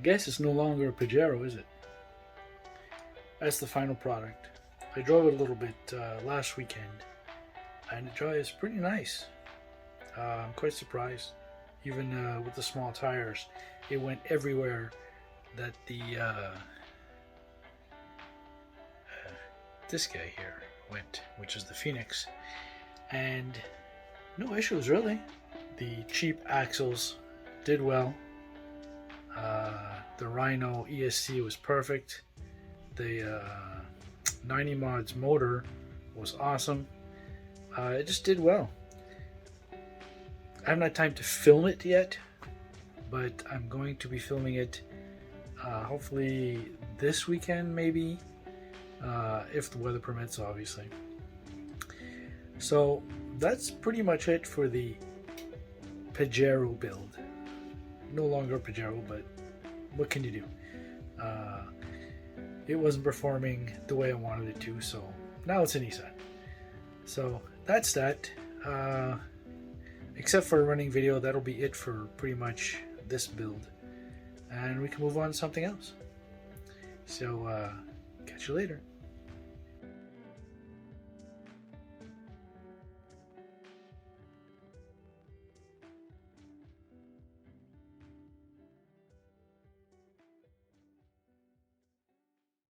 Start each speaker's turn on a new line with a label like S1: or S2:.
S1: guess it's no longer a Pajero, is it? That's the final product. I drove it a little bit last weekend, and it drives pretty nice. I'm quite surprised. Even with the small tires, it went everywhere that the this guy here went, which is the Phoenix, and no issues really. The cheap axles did well. The Rhino ESC was perfect. The 90 mods motor was awesome. It just did well. I haven't had time to film it yet, but I'm going to be filming it hopefully this weekend, maybe, if the weather permits, obviously. So that's pretty much it for the Pajero build. No longer Pajero, but what can you do? It wasn't performing the way I wanted it to, so now it's a Nissan. So that's that. Except for a running video, that'll be it for pretty much this build. And we can move on to something else. So, catch you later.